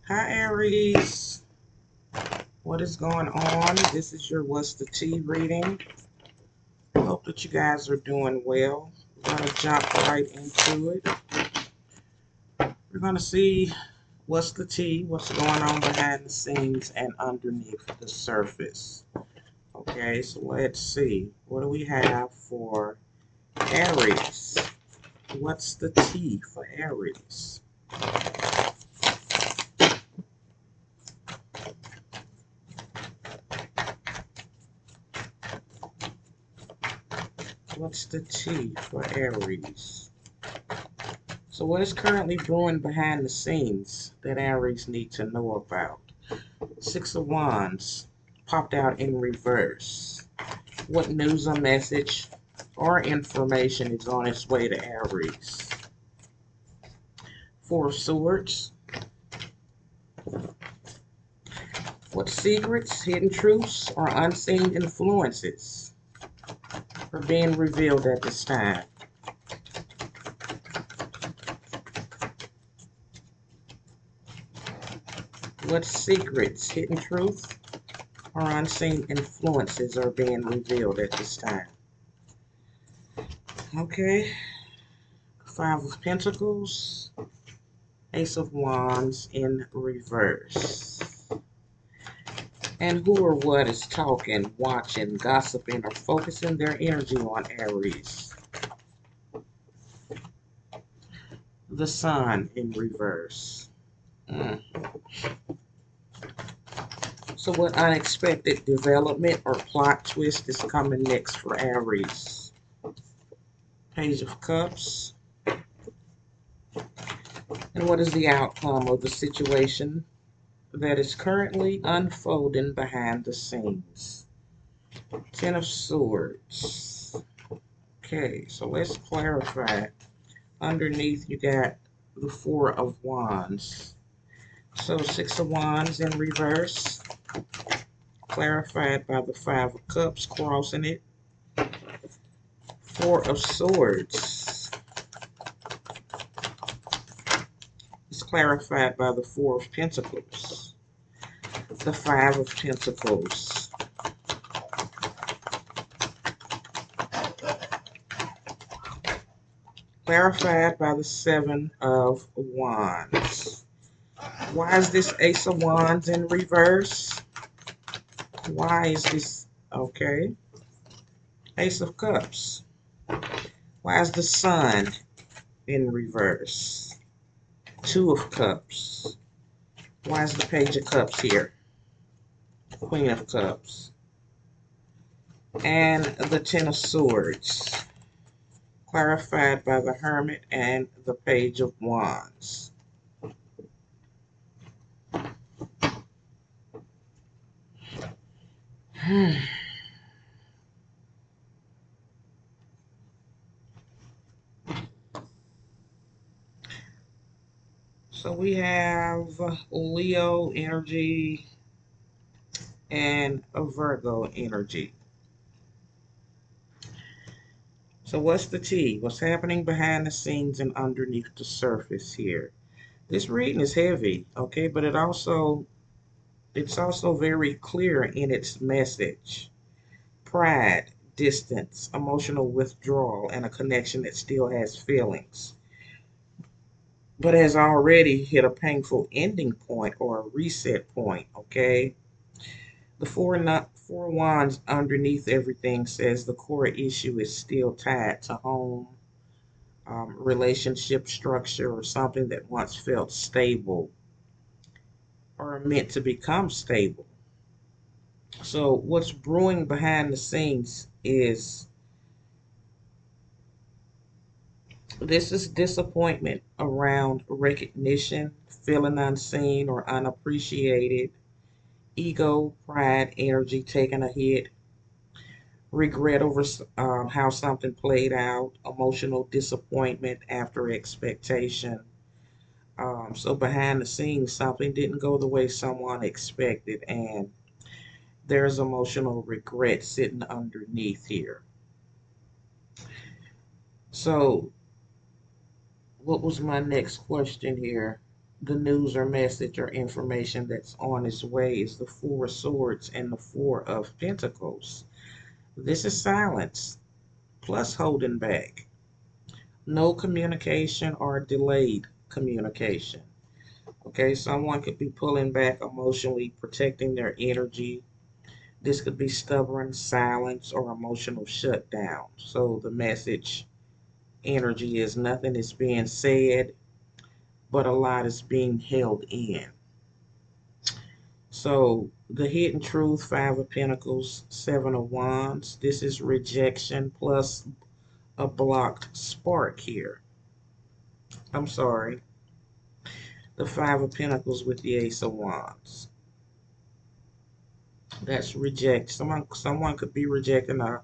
Hi Aries, what is going on? This is your What's the Tea reading. Hope that you guys are doing well. We're going to jump right into it. We're going to see what's the tea, what's going on behind the scenes and underneath the surface. Okay, so let's see. What do we have for Aries? What's the tea for Aries? What's the tea for Aries? So what is currently brewing behind the scenes that Aries need to know about? Six of Wands popped out in reverse. What news or message or information is on its way to Aries? Four of Swords. What secrets, hidden truths, or unseen influences are being revealed at this time? What secrets, hidden truths, or unseen influences are being revealed at this time? Okay, Five of Pentacles, Ace of Wands in reverse. And who or what is talking, watching, gossiping, or focusing their energy on Aries? The Sun in reverse. So what unexpected development or plot twist is coming next for Aries? Page of Cups. And what is the outcome of the situation that is currently unfolding behind the scenes? Ten of Swords. Okay, so let's clarify. Underneath you got the Four of Wands. So Six of Wands in reverse, clarified by the Five of Cups crossing it. Four of Swords is clarified by the Four of Pentacles. The Five of Pentacles. Clarified by the Seven of Wands. Why is this Ace of Wands in reverse? Why is this? Okay. Ace of Cups. Why is the Sun in reverse? Two of Cups. Why is the Page of Cups here? Queen of Cups. And the Ten of Swords. Clarified by the Hermit and the Page of Wands. So we have Leo energy and a Virgo energy. So what's the tea? What's happening behind the scenes and underneath the surface here? This reading is heavy, okay, but it's also very clear in its message. Pride, distance, emotional withdrawal, and a connection that still has feelings, but has already hit a painful ending point or a reset point, okay? The four wands underneath everything says the core issue is still tied to home, relationship structure, or something that once felt stable or meant to become stable. So what's brewing behind the scenes is this is disappointment around recognition, feeling unseen or unappreciated, ego, pride, energy taking a hit, regret over how something played out, emotional disappointment after expectation. So behind the scenes, something didn't go the way someone expected, and there's emotional regret sitting underneath here. So what was my next question here? the news or message or information that's on its way is the Four of Swords and the Four of Pentacles. This is silence plus holding back. No communication or delayed communication. Okay, someone could be pulling back emotionally, protecting their energy. This could be stubborn silence or emotional shutdown. So the message energy is nothing is being said, but a lot is being held in. So the hidden truth, Five of Pentacles, Seven of Wands. This is rejection plus a blocked spark here. I'm sorry. The Five of Pentacles with the Ace of Wands. That's reject. Someone could be rejecting a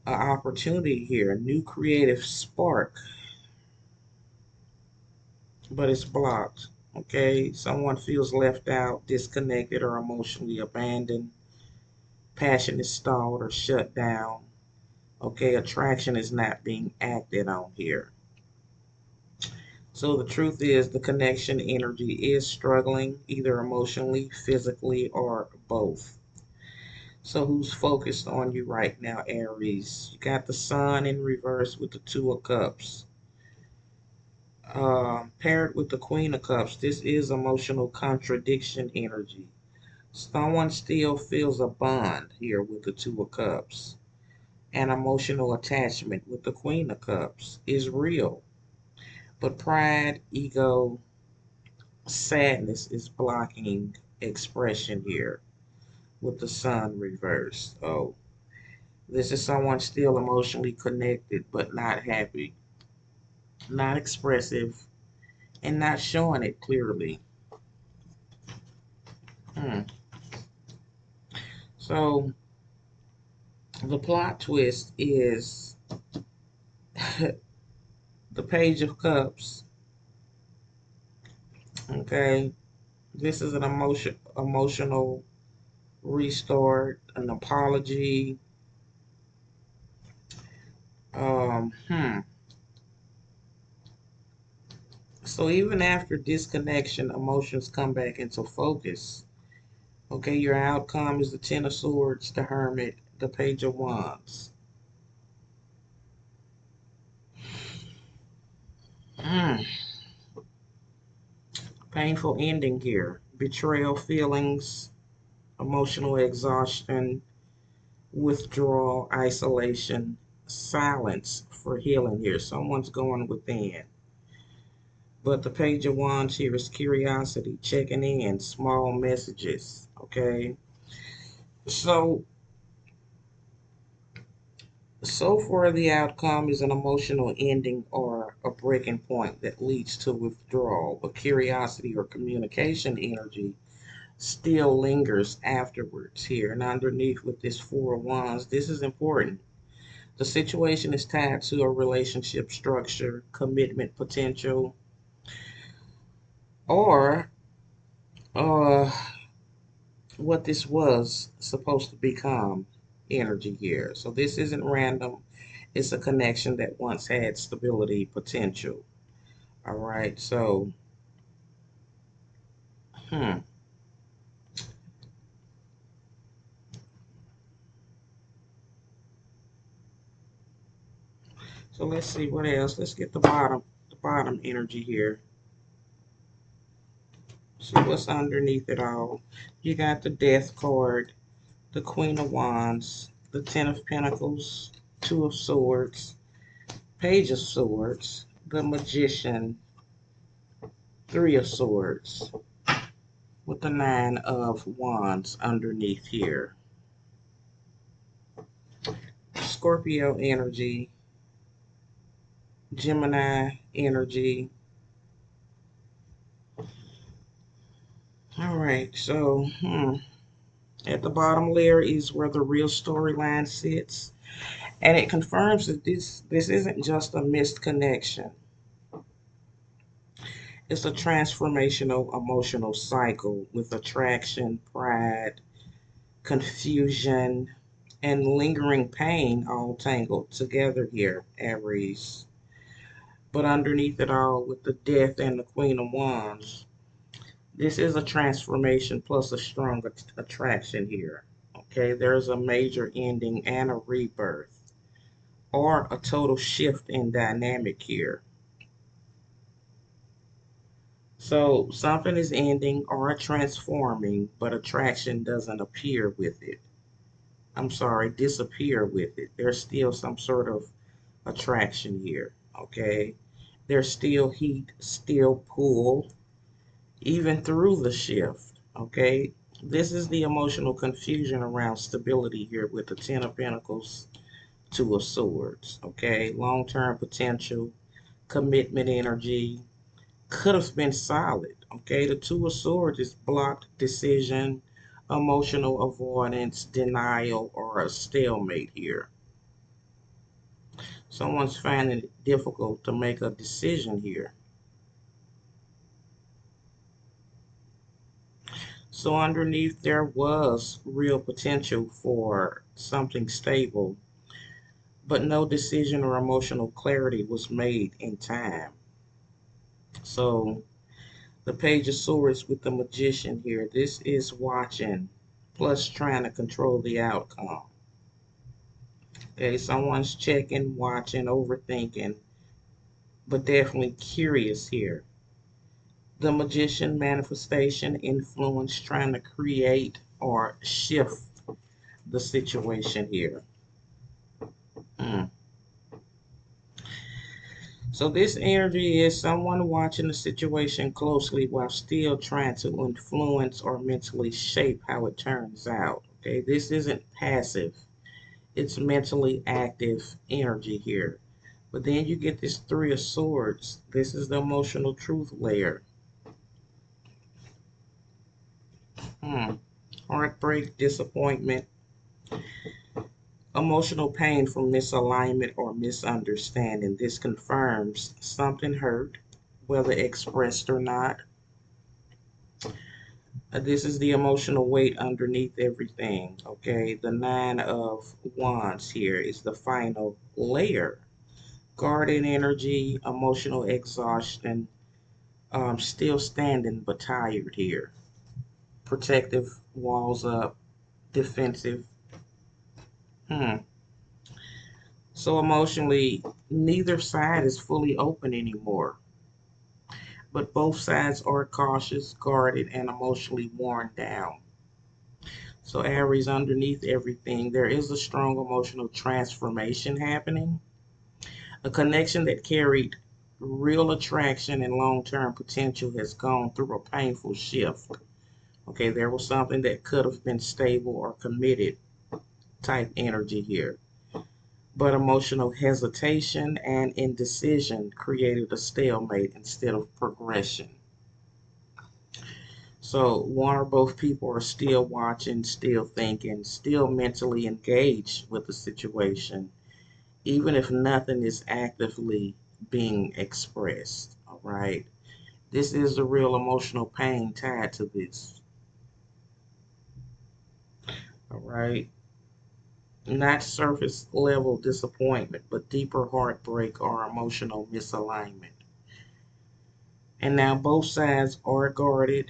opportunity here, a new creative spark, but it's blocked. Okay, someone feels left out, disconnected, or emotionally abandoned. Passion is stalled or shut down. Okay, attraction is not being acted on here. So the truth is the connection energy is struggling, either emotionally, physically, or both. So who's focused on you right now, Aries? You got the Sun in reverse with the Two of Cups. Paired with the Queen of Cups, this is emotional contradiction energy. Someone still feels a bond here with the Two of Cups. An emotional attachment with the Queen of Cups is real. But pride, ego, sadness is blocking expression here with the Sun reversed. Oh, this is someone still emotionally connected but not happy, not expressive, and not showing it clearly. Hmm. So the plot twist is the Page of Cups. Okay, this is an emotional restart, an apology. Um, hmm. So even after disconnection, emotions come back into focus. Okay, your outcome is the Ten of Swords, the Hermit, the Page of Wands. Hmm. Painful ending here. Betrayal feelings, emotional exhaustion, withdrawal, isolation, silence for healing here. Someone's going within. But the Page of Wands here is curiosity, checking in, small messages. Okay. So, so far the outcome is an emotional ending or a breaking point that leads to withdrawal. But curiosity or communication energy still lingers afterwards here. And underneath with this Four of Wands, this is important. The situation is tied to a relationship structure, commitment potential, or uh, what this was supposed to become energy here. So this isn't random. It's a connection that once had stability potential. All right. So, hmm. So let's see what else. Let's get the bottom energy here. See what's underneath it all. You got the Death card, the Queen of Wands, the Ten of Pentacles, Two of Swords, Page of Swords, the Magician, Three of Swords, with the Nine of Wands underneath here. Scorpio energy, Gemini energy. All right, so at the bottom layer is where the real storyline sits, and it confirms that this isn't just a missed connection. It's a transformational emotional cycle with attraction, pride, confusion, and lingering pain all tangled together here, Aries. But underneath it all, with the Death and the Queen of Wands, this is a transformation plus a strong attraction here. Okay, there's a major ending and a rebirth, or a total shift in dynamic here. So something is ending or transforming, but attraction doesn't appear with it. I'm sorry, disappear with it. There's still some sort of attraction here. Okay, there's still heat, still pull, even through the shift. Okay, this is the emotional confusion around stability here with the Ten of Pentacles, Two of Swords. Okay, long term potential, commitment energy could have been solid. Okay, the Two of Swords is blocked decision, emotional avoidance, denial, or a stalemate here. Someone's finding it difficult to make a decision here. So underneath there was real potential for something stable, but no decision or emotional clarity was made in time. So the Page of Swords with the Magician here, this is watching plus trying to control the outcome. Okay, someone's checking, watching, overthinking, but definitely curious here. The Magician, manifestation, influence, trying to create or shift the situation here. Mm. So this energy is someone watching the situation closely while still trying to influence or mentally shape how it turns out. Okay, this isn't passive. It's mentally active energy here. But then you get this Three of Swords. This is the emotional truth layer. Heartbreak, disappointment, emotional pain from misalignment or misunderstanding. This confirms something hurt, whether expressed or not. This is the emotional weight underneath everything. Okay, the Nine of Wands here is the final layer. Guarded energy, emotional exhaustion, still standing but tired here. Protective walls up, defensive. Hmm. So emotionally, neither side is fully open anymore, but both sides are cautious, guarded, and emotionally worn down. So Aries, underneath everything, there is a strong emotional transformation happening, a connection that carried real attraction and long-term potential has gone through a painful shift. Okay, there was something that could have been stable or committed type energy here. But emotional hesitation and indecision created a stalemate instead of progression. So one or both people are still watching, still thinking, still mentally engaged with the situation, even if nothing is actively being expressed. All right. This is the real emotional pain tied to this. All right. Not surface level disappointment, but deeper heartbreak or emotional misalignment. And now both sides are guarded,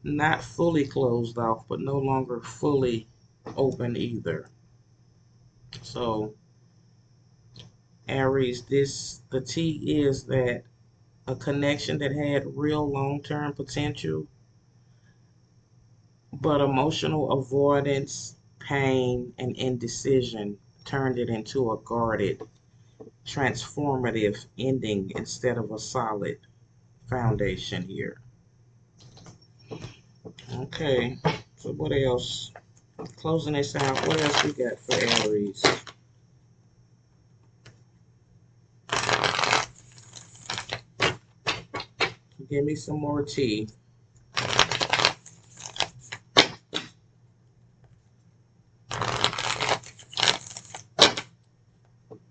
not fully closed off, but no longer fully open either. So, Aries, this the T is that a connection that had real long-term potential, but emotional avoidance, pain, and indecision turned it into a guarded, transformative ending instead of a solid foundation here. Okay, so what else? Closing this out, what else we got for Aries? Give me some more tea.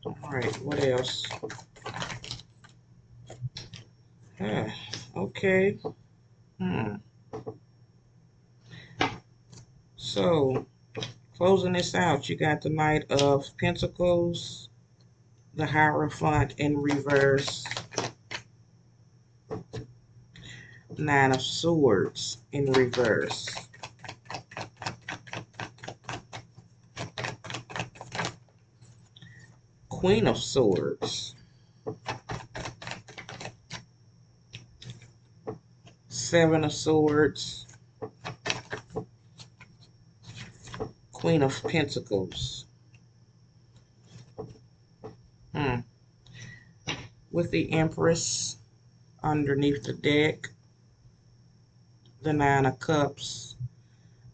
All right, what else? Ah, okay. Hmm. So, closing this out, you got the Knight of Pentacles, the Hierophant in reverse, Nine of Swords in reverse. Queen of Swords. Seven of Swords. Queen of Pentacles. With the Empress underneath the deck. The Nine of Cups.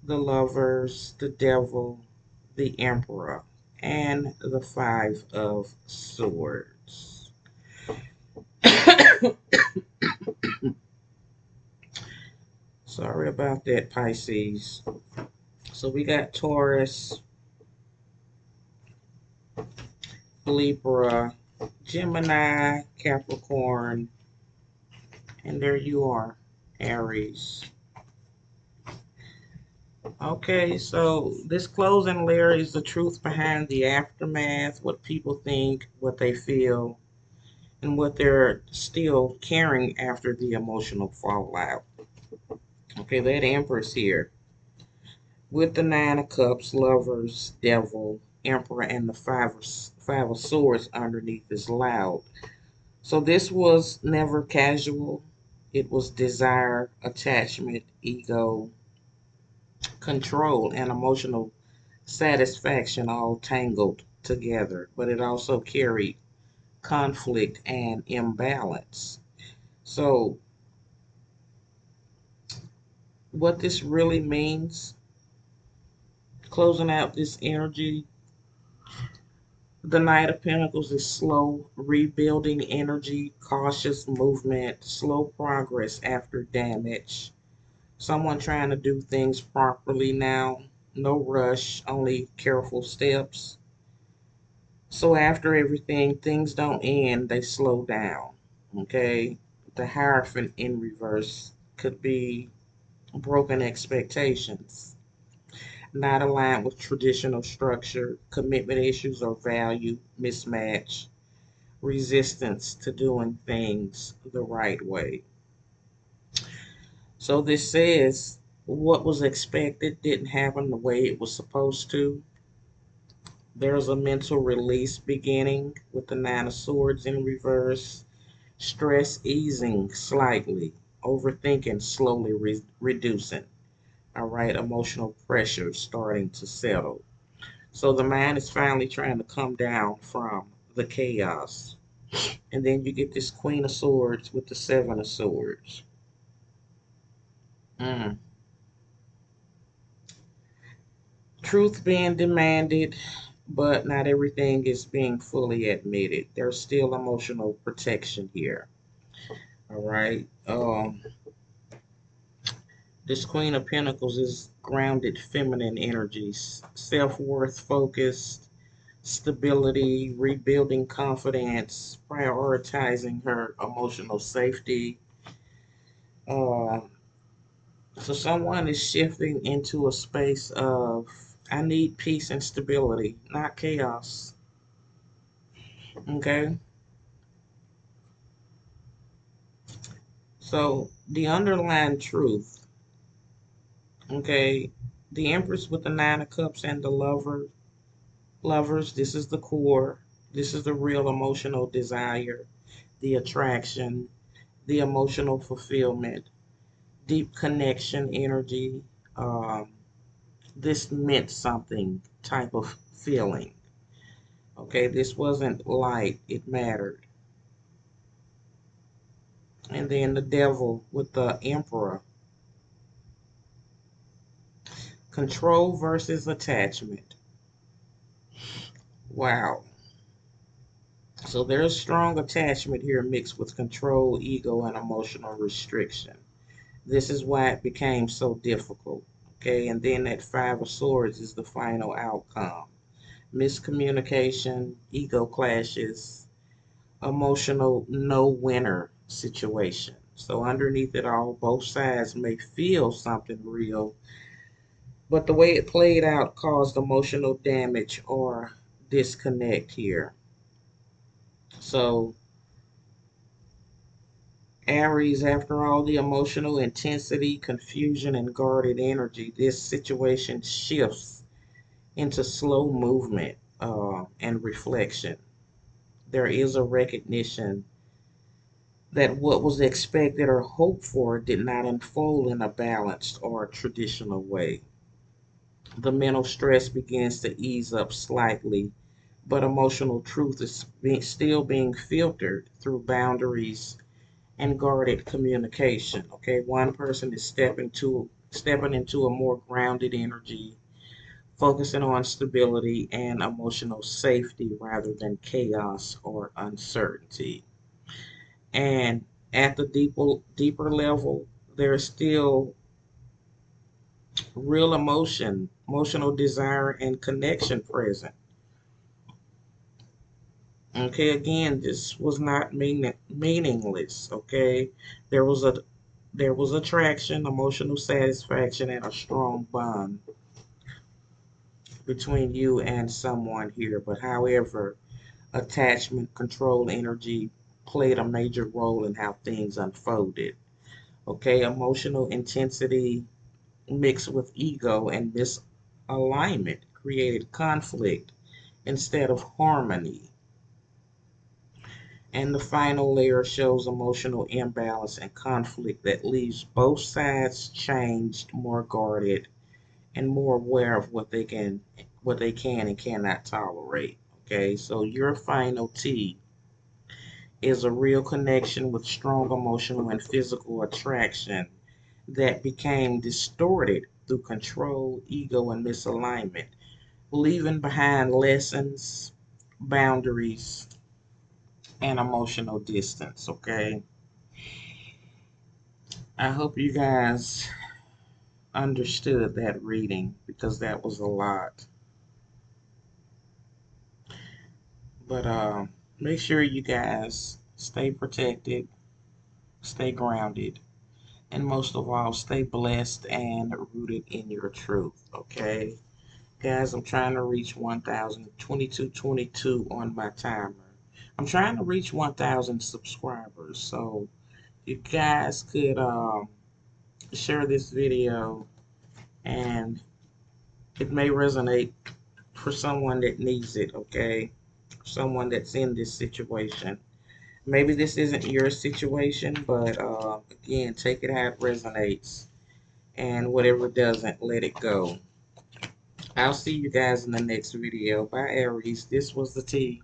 The Lovers. The Devil. The Emperor. And the Five of Swords. Sorry about that, Pisces. So we got Taurus, Libra, Gemini, Capricorn, and there you are, Aries. Okay, so this closing layer is the truth behind the aftermath, what people think, what they feel, and what they're still carrying after the emotional fallout. Okay, that Empress here with the Nine of Cups, Lovers, Devil, Emperor, and the Five of Swords underneath is loud. So this was never casual. It was desire, attachment, ego, control, and emotional satisfaction all tangled together. But it also carried conflict and imbalance. So what this really means, closing out this energy, the Knight of Pentacles is slow, rebuilding energy, cautious movement, slow progress after damage. Someone trying to do things properly now. No rush, only careful steps. So after everything, things don't end, they slow down. Okay? The Hierophant in reverse could be broken expectations, not aligned with traditional structure, commitment issues or value mismatch, resistance to doing things the right way. So this says what was expected didn't happen the way it was supposed to. There's a mental release beginning with the Nine of Swords in reverse, stress easing slightly, overthinking slowly reducing. All right, emotional pressure starting to settle. So the mind is finally trying to come down from the chaos. And then you get this Queen of Swords with the Seven of Swords. Mm. Truth being demanded, but not everything is being fully admitted. There's still emotional protection here. All right. This Queen of Pentacles is grounded feminine energies, self worth focused, stability, rebuilding confidence, prioritizing her emotional safety. Uh, so someone is shifting into a space of I need peace and stability, not chaos. Okay. So the underlying truth, okay, the Empress with the Nine of Cups and the lovers, this is the core. This is the real emotional desire, the attraction, the emotional fulfillment, deep connection energy. Um, this meant something type of feeling. Okay, this wasn't light, it mattered. And then the devil with the emperor. Control versus attachment. Wow. So there's strong attachment here mixed with control, ego, and emotional restriction. This is why it became so difficult. Okay, and then that Five of Swords is the final outcome. Miscommunication, ego clashes, emotional no winner situation. So underneath it all, both sides may feel something real, but the way it played out caused emotional damage or disconnect here. So Aries, after all the emotional intensity, confusion, and guarded energy, this situation shifts into slow movement and reflection. There is a recognition that what was expected or hoped for did not unfold in a balanced or traditional way. The mental stress begins to ease up slightly, but emotional truth is still being filtered through boundaries and guarded communication. Okay, one person is stepping into a more grounded energy, focusing on stability and emotional safety rather than chaos or uncertainty. And at the deeper level, there's still real emotional desire and connection present. Okay, again, this was not meaningless. Okay, there was a there was attraction, emotional satisfaction, and a strong bond between you and someone here. But however, attachment, control, energy played a major role in how things unfolded. Okay, emotional intensity mixed with ego and misalignment created conflict instead of harmony. And the final layer shows emotional imbalance and conflict that leaves both sides changed, more guarded, and more aware of what they can and cannot tolerate. Okay, so your final T is a real connection with strong emotional and physical attraction that became distorted through control, ego, and misalignment, leaving behind lessons, boundaries, and emotional distance. Okay, I hope you guys understood that reading because that was a lot. But make sure you guys stay protected, stay grounded, and most of all, stay blessed and rooted in your truth. Okay, guys, I'm trying to reach 1,022 on my timer. I'm trying to reach 1,000 subscribers. So you guys could share this video, and it may resonate for someone that needs it. Okay, someone that's in this situation. Maybe this isn't your situation, but again, take it how it resonates, and whatever doesn't, let it go. I'll see you guys in the next video. Bye, Aries. This was the T.